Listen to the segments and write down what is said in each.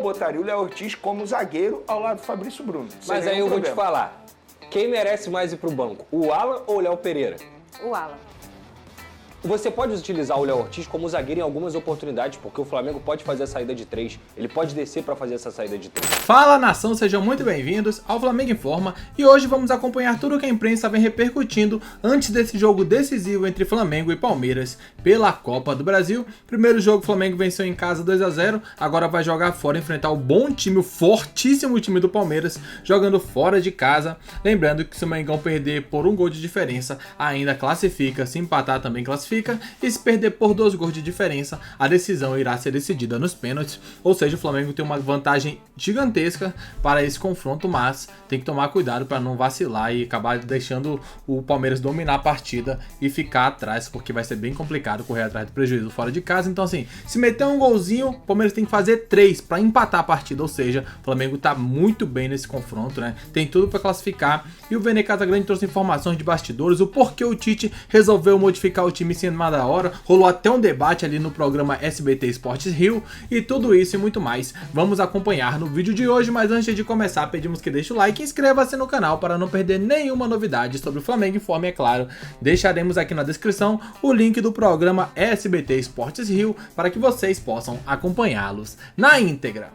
botaria o Léo Ortiz como zagueiro ao lado do Fabrício Bruno. Mas aí eu vou te falar, quem merece mais ir pro banco, o Alan ou o Léo Pereira? O Alan. Você pode utilizar o Léo Ortiz como zagueiro em algumas oportunidades, porque o Flamengo pode fazer a saída de 3. Ele pode descer para fazer essa saída de 3. Fala, nação, sejam muito bem-vindos ao Flamengo Informa e hoje vamos acompanhar tudo o que a imprensa vem repercutindo antes desse jogo decisivo entre Flamengo e Palmeiras pela Copa do Brasil. Primeiro jogo, o Flamengo venceu em casa 2-0, agora vai jogar fora, enfrentar o bom time, o fortíssimo time do Palmeiras, jogando fora de casa. Lembrando que se o Mengão perder por 1 gol de diferença, ainda classifica, se empatar também classifica. E se perder por 2 gols de diferença, a decisão irá ser decidida nos pênaltis. Ou seja, o Flamengo tem uma vantagem gigantesca para esse confronto, mas tem que tomar cuidado para não vacilar e acabar deixando o Palmeiras dominar a partida e ficar atrás, porque vai ser bem complicado correr atrás do prejuízo fora de casa. Então assim, se meter um golzinho, o Palmeiras tem que fazer 3 para empatar a partida, ou seja, o Flamengo está muito bem nesse confronto, né? Tem tudo para classificar. E o Vene Casagrande trouxe informações de bastidores, o porquê o Tite resolveu modificar o time em cima da hora, rolou até um debate ali no programa SBT Esportes Rio, e tudo isso e muito mais vamos acompanhar no vídeo de hoje. Mas antes de começar, pedimos que deixe o like e inscreva-se no canal para não perder nenhuma novidade sobre o Flamengo Informa, é claro. Deixaremos aqui na descrição o link do programa SBT Esportes Rio para que vocês possam acompanhá-los na íntegra.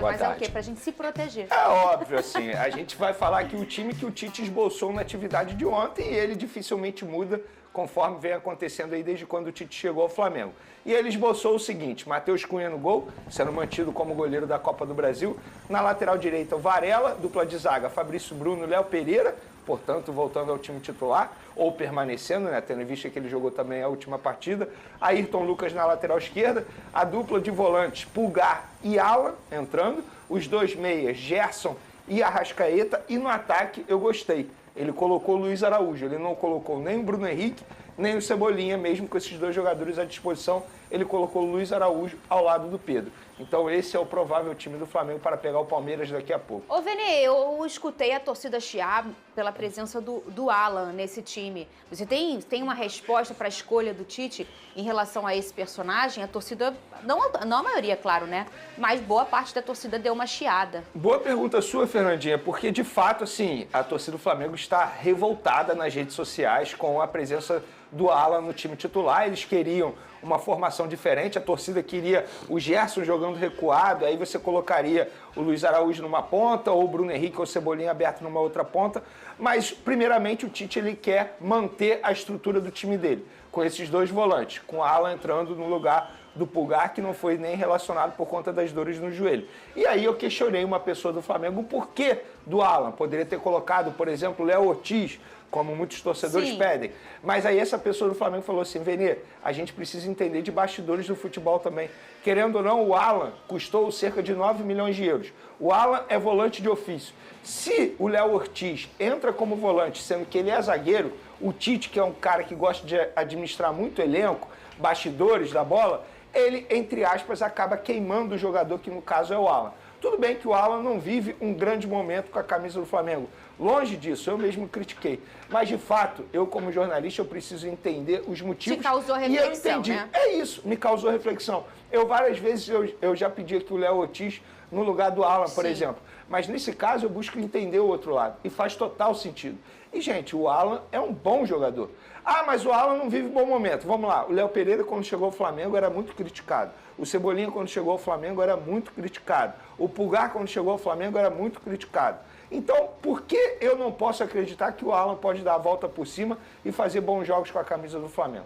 Mas é o quê? Pra gente se proteger. É óbvio, assim, a gente vai falar que o time que o Tite esboçou na atividade de ontem, e ele dificilmente muda conforme vem acontecendo aí desde quando o Tite chegou ao Flamengo. E ele esboçou o seguinte: Matheus Cunha no gol, sendo mantido como goleiro da Copa do Brasil. Na lateral direita, o Varela, dupla de zaga, Fabrício Bruno, Léo Pereira, portanto, voltando ao time titular, ou permanecendo, né, tendo em vista que ele jogou também a última partida. Ayrton Lucas na lateral esquerda, a dupla de volantes, Pulgar e Alan entrando, os 2 meias, Gerson e Arrascaeta, e no ataque eu gostei. Ele colocou o Luiz Araújo, ele não colocou nem o Bruno Henrique, nem o Cebolinha, mesmo com esses 2 jogadores à disposição, ele colocou o Luiz Araújo ao lado do Pedro. Então esse é o provável time do Flamengo para pegar o Palmeiras daqui a pouco. Ô, Vene, eu escutei a torcida chiar pela presença do Alan nesse time. Você tem uma resposta para a escolha do Tite em relação a esse personagem? A torcida, não a maioria, claro, né? Mas boa parte da torcida deu uma chiada. Boa pergunta sua, Fernandinha, porque de fato, assim, a torcida do Flamengo está revoltada nas redes sociais com a presença do Alan no time titular. Eles queriam uma formação diferente, a torcida queria o Gerson jogando recuado, aí você colocaria o Luiz Araújo numa ponta, ou o Bruno Henrique ou o Cebolinha aberto numa outra ponta, mas primeiramente o Tite ele quer manter a estrutura do time dele, com esses 2 volantes, com o Alan entrando no lugar do Pulgar, que não foi nem relacionado por conta das dores no joelho. E aí eu questionei uma pessoa do Flamengo o porquê do Alan. Poderia ter colocado, por exemplo, o Léo Ortiz, como muitos torcedores pedem. Mas aí essa pessoa do Flamengo falou assim: Vene, a gente precisa entender de bastidores do futebol também. Querendo ou não, o Alan custou cerca de 9 milhões de euros. O Alan é volante de ofício. Se o Léo Ortiz entra como volante, sendo que ele é zagueiro, o Tite, que é um cara que gosta de administrar muito elenco, bastidores da bola, ele, entre aspas, acaba queimando o jogador, que no caso é o Alan. Tudo bem que o Alan não vive um grande momento com a camisa do Flamengo. Longe disso, eu mesmo critiquei. Mas, de fato, eu como jornalista, eu preciso entender os motivos. Te causou reflexão, e eu entendi. Né? É isso, me causou reflexão. Várias vezes, eu já pedi aqui o Léo Ortiz no lugar do Alan, por exemplo. Mas, nesse caso, eu busco entender o outro lado. E faz total sentido. E, gente, o Alan é um bom jogador. Ah, mas o Alan não vive um bom momento. Vamos lá, o Léo Pereira, quando chegou ao Flamengo, era muito criticado. O Cebolinha, quando chegou ao Flamengo, era muito criticado. O Pulgar, quando chegou ao Flamengo, era muito criticado. Então, por que eu não posso acreditar que o Alan pode dar a volta por cima e fazer bons jogos com a camisa do Flamengo?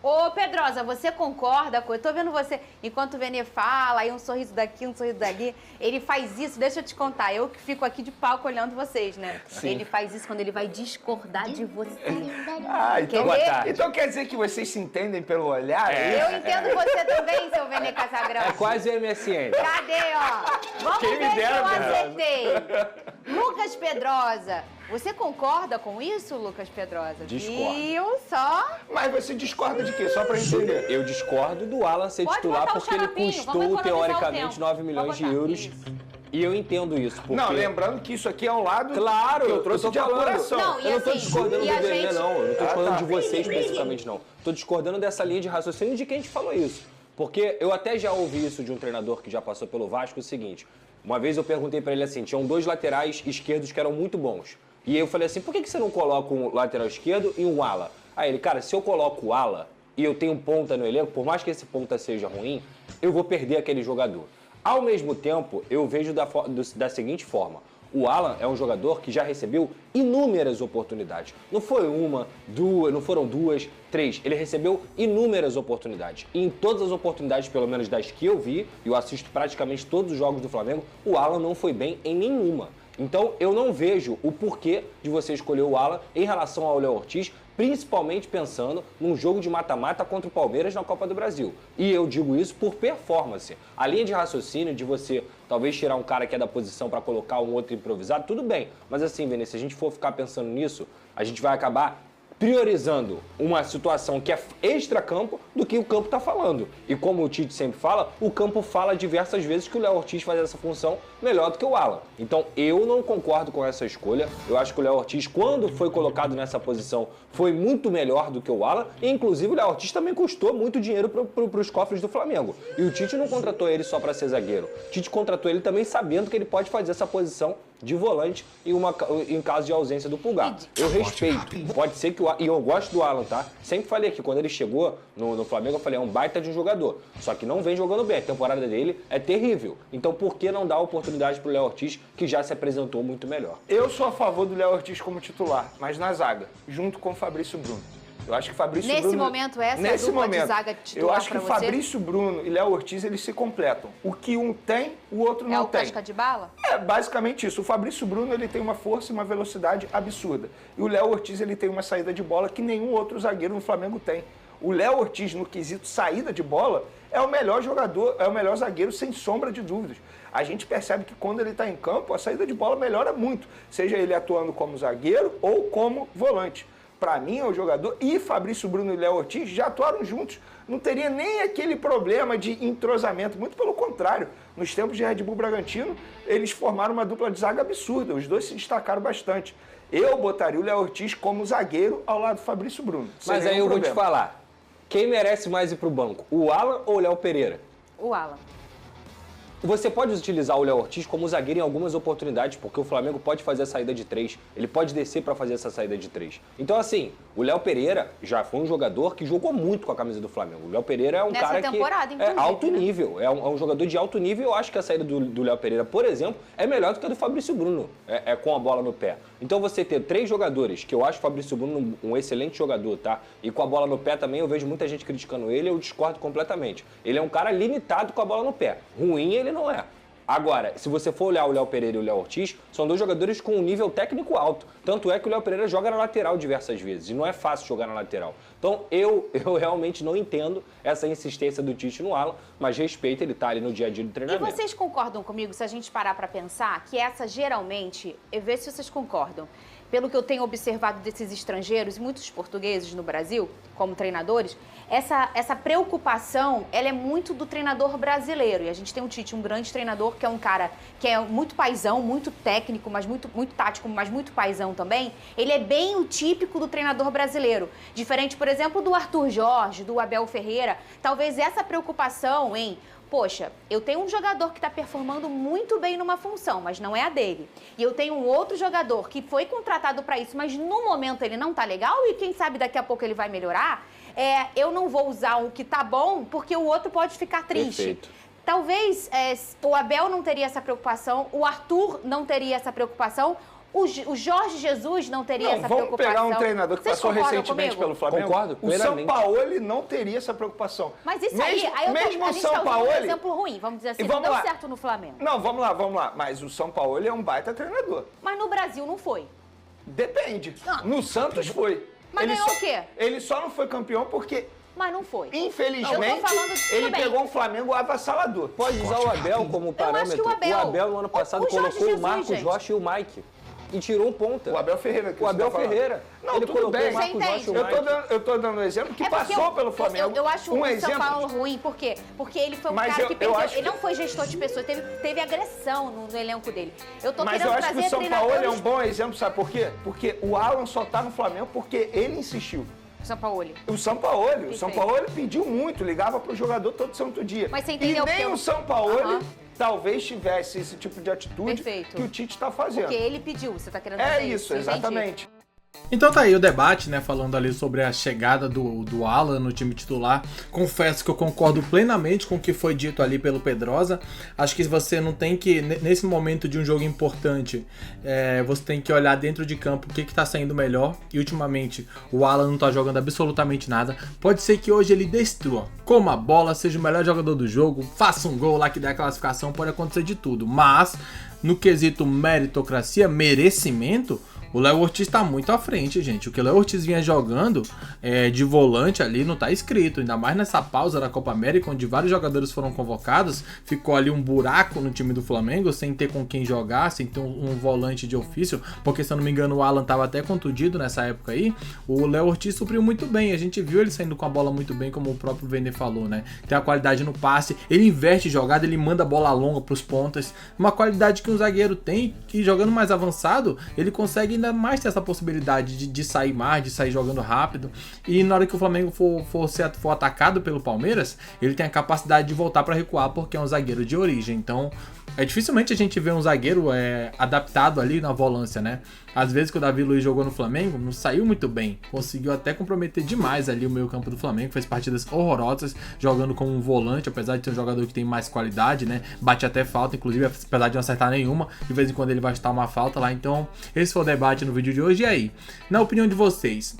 Ô, Pedrosa, você concorda com... Eu tô vendo você, enquanto o Vene fala, aí um sorriso daqui, um sorriso dali, ele faz isso, deixa eu te contar, eu que fico aqui de palco olhando vocês, né? Sim. Ele faz isso quando ele vai discordar de você. Ah, então quer dizer que vocês se entendem pelo olhar? Eu entendo você também, seu Vene Casagrande. É quase MSN. Cadê, ó? Vamos ver se eu acertei. Lucas Pedrosa, você concorda com isso, Lucas Pedrosa? Discordo. Viu só? Mas você discorda de quê? Só pra entender. Eu discordo do Alan ser titular porque ele custou, teoricamente, 9 milhões de euros. Isso. E eu entendo isso. Porque... Não, lembrando que isso aqui é um lado claro, que eu trouxe de apuração. Não, eu não tô discordando do Vene, não. Eu não tô discordando de você Entendi. especificamente, não. Tô discordando dessa linha de raciocínio de quem te falou isso. Porque eu até já ouvi isso de um treinador que já passou pelo Vasco, o seguinte, uma vez eu perguntei pra ele assim, tinham 2 laterais esquerdos que eram muito bons. E eu falei assim, por que você não coloca um lateral esquerdo e um ala? Aí ele, cara, se eu coloco o ala e eu tenho um ponta no elenco, por mais que esse ponta seja ruim, eu vou perder aquele jogador. Ao mesmo tempo, eu vejo da seguinte forma. O Alan é um jogador que já recebeu inúmeras oportunidades. Não foi uma, duas, não foram 2, 3. Ele recebeu inúmeras oportunidades. E em todas as oportunidades, pelo menos das que eu vi, e eu assisto praticamente todos os jogos do Flamengo, o Alan não foi bem em nenhuma. Então, eu não vejo o porquê de você escolher o Alan em relação ao Léo Ortiz, principalmente pensando num jogo de mata-mata contra o Palmeiras na Copa do Brasil. E eu digo isso por performance. A linha de raciocínio de você talvez tirar um cara que é da posição para colocar um outro improvisado, tudo bem. Mas assim, Vinícius, se a gente for ficar pensando nisso, a gente vai acabar priorizando uma situação que é extra-campo do que o campo está falando. E como o Tite sempre fala, o campo fala diversas vezes que o Léo Ortiz faz essa função melhor do que o Alan. Então eu não concordo com essa escolha. Eu acho que o Léo Ortiz, quando foi colocado nessa posição, foi muito melhor do que o Alan. E inclusive o Léo Ortiz também custou muito dinheiro para os cofres do Flamengo. E o Tite não contratou ele só para ser zagueiro. O Tite contratou ele também sabendo que ele pode fazer essa posição de volante em caso de ausência do Pulgar. Eu respeito. Pode ser que e eu gosto do Alan, tá? Sempre falei que quando ele chegou no Flamengo, eu falei, é um baita de um jogador. Só que não vem jogando bem. A temporada dele é terrível. Então por que não dar oportunidade pro Léo Ortiz, que já se apresentou muito melhor? Eu sou a favor do Léo Ortiz como titular, mas na zaga, junto com o Fabrício Bruno. Eu acho que Fabrício Bruno... Nesse momento, essa é a dupla de zaga titular. Eu acho que você? Fabrício Bruno e Léo Ortiz, eles se completam. O que um tem, o outro não tem. É o casca de bala? É basicamente isso. O Fabrício Bruno, ele tem uma força e uma velocidade absurda. E o Léo Ortiz, ele tem uma saída de bola que nenhum outro zagueiro no Flamengo tem. O Léo Ortiz, no quesito saída de bola, é o melhor jogador, é o melhor zagueiro, sem sombra de dúvidas. A gente percebe que quando ele está em campo, a saída de bola melhora muito. Seja ele atuando como zagueiro ou como volante. Para mim, é o jogador, e Fabrício Bruno e Léo Ortiz já atuaram juntos. Não teria nem aquele problema de entrosamento, muito pelo contrário. Nos tempos de Red Bull Bragantino, eles formaram uma dupla de zaga absurda, os dois se destacaram bastante. Eu botaria o Léo Ortiz como zagueiro ao lado do Fabrício Bruno. Mas aí eu vou te falar, quem merece mais ir pro banco, o Alan ou o Léo Pereira? O Alan. Você pode utilizar o Léo Ortiz como zagueiro em algumas oportunidades, porque o Flamengo pode fazer a saída de 3, ele pode descer para fazer essa saída de 3. Então, assim, o Léo Pereira já foi um jogador que jogou muito com a camisa do Flamengo. O Léo Pereira é um cara que é alto nível, é um jogador de alto nível. Eu acho que a saída do Léo Pereira, por exemplo, é melhor do que a do Fabrício Bruno, com a bola no pé. Então, você ter 3 jogadores, que eu acho o Fabrício Bruno um excelente jogador, tá? E com a bola no pé também, eu vejo muita gente criticando ele, eu discordo completamente. Ele é um cara limitado com a bola no pé. Ruim ele não é. Agora, se você for olhar o Léo Pereira e o Léo Ortiz, são 2 jogadores com um nível técnico alto. Tanto é que o Léo Pereira joga na lateral diversas vezes, e não é fácil jogar na lateral. Então, eu realmente não entendo essa insistência do Tite no Alan, mas respeito, ele tá ali no dia a dia do treinamento. E vocês concordam comigo, se a gente parar para pensar, que essa geralmente, vê se vocês concordam, pelo que eu tenho observado desses estrangeiros e muitos portugueses no Brasil, como treinadores, essa preocupação, ela é muito do treinador brasileiro. E a gente tem o Tite, um grande treinador, que é um cara que é muito paizão, muito técnico, mas muito tático, mas muito paizão também. Ele é bem o típico do treinador brasileiro. Diferente, por exemplo, do Arthur Jorge, do Abel Ferreira. Talvez essa preocupação em... Poxa, eu tenho um jogador que está performando muito bem numa função, mas não é a dele. E eu tenho um outro jogador que foi contratado para isso, mas no momento ele não tá legal e quem sabe daqui a pouco ele vai melhorar. Eu não vou usar o que tá bom porque o outro pode ficar triste. Perfeito. Talvez o Abel não teria essa preocupação, o Arthur não teria essa preocupação, o Jorge Jesus não teria essa preocupação. Vamos pegar um treinador que passou recentemente pelo Flamengo. Concordo plenamente. O Sampaoli não teria essa preocupação. Mas isso aí a gente está usando um exemplo ruim, vamos dizer assim, não deu certo no Flamengo. Não, vamos lá. Mas o Sampaoli é um baita treinador. Mas no Brasil não foi. Depende. No Santos foi. Mas ganhou o quê? Ele só não foi campeão porque... Mas não foi. Infelizmente, ele pegou um Flamengo avassalador. Pode usar o Abel como parâmetro. O Abel, no ano passado, colocou o Marcos Rocha e o Mike. E tirou um ponta. O Abel Ferreira. O Abel Ferreira. Não, ele tudo bem. O Marcos Rocha e o Mike. Eu tô dando um exemplo que passou pelo Flamengo. Eu acho o São Paulo ruim. Por quê? Porque ele foi um cara que perdeu. Ele não foi gestor de pessoas. Teve agressão no elenco dele. Eu tô querendo trazer treinadores... Mas eu acho que o São Paulo é um bom exemplo, sabe por quê? Porque o Alan só tá no Flamengo porque ele insistiu. Sampaoli. O Sampaoli pediu muito, ligava pro jogador todo santo dia. Mas você entendeu e nem que o Sampaoli talvez tivesse esse tipo de atitude Perfeito. que o Tite está fazendo. Porque ele pediu, você tá querendo dizer isso, entendi. exatamente. Então tá aí o debate, né, falando ali sobre a chegada do Alan no time titular. Confesso que eu concordo plenamente com o que foi dito ali pelo Pedrosa. Acho que você não tem que, nesse momento de um jogo importante, você tem que olhar dentro de campo o que tá saindo melhor. E ultimamente o Alan não tá jogando absolutamente nada. Pode ser que hoje ele destrua, coma a bola, seja o melhor jogador do jogo, faça um gol lá que dê a classificação, pode acontecer de tudo. Mas no quesito meritocracia, merecimento, o Léo Ortiz tá muito à frente, gente. O que o Léo Ortiz vinha jogando de volante ali não tá escrito. Ainda mais nessa pausa da Copa América, onde vários jogadores foram convocados. Ficou ali um buraco no time do Flamengo, sem ter com quem jogar, sem ter um volante de ofício. Porque, se eu não me engano, o Alan tava até contundido nessa época aí. O Léo Ortiz supriu muito bem. A gente viu ele saindo com a bola muito bem, como o próprio Vene falou, né? Tem a qualidade no passe, ele inverte jogada, ele manda a bola longa pros pontas. Uma qualidade que um zagueiro tem, que jogando mais avançado, ele consegue ainda mais ter essa possibilidade de sair mais, de sair jogando rápido. E na hora que o Flamengo for atacado pelo Palmeiras, ele tem a capacidade de voltar para recuar, porque é um zagueiro de origem. Então, dificilmente a gente vê um zagueiro adaptado ali na volância, né? Às vezes que o Davi Luiz jogou no Flamengo, não saiu muito bem. Conseguiu até comprometer demais ali o meio campo do Flamengo. Fez partidas horrorosas, jogando como um volante, apesar de ser um jogador que tem mais qualidade, né? Bate até falta, inclusive, apesar de não acertar nenhuma. De vez em quando ele vai chutar uma falta lá. Então, esse foi o debate no vídeo de hoje. E aí, na opinião de vocês,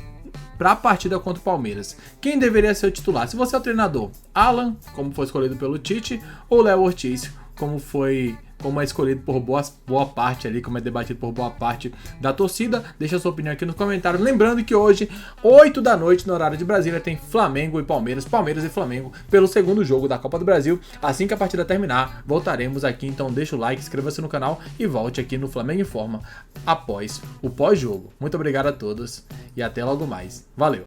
para a partida contra o Palmeiras, quem deveria ser o titular? Se você é o treinador, Alan, como foi escolhido pelo Tite, ou Léo Ortiz, como é escolhido por boa parte ali, como é debatido por boa parte da torcida? Deixa a sua opinião aqui nos comentários. Lembrando que hoje, 8 da noite, no horário de Brasília, tem Flamengo e Palmeiras e Flamengo, pelo segundo jogo da Copa do Brasil. Assim que a partida terminar, voltaremos aqui. Então deixa o like, inscreva-se no canal e volte aqui no Flamengo Informa após o pós-jogo. Muito obrigado a todos e até logo mais. Valeu!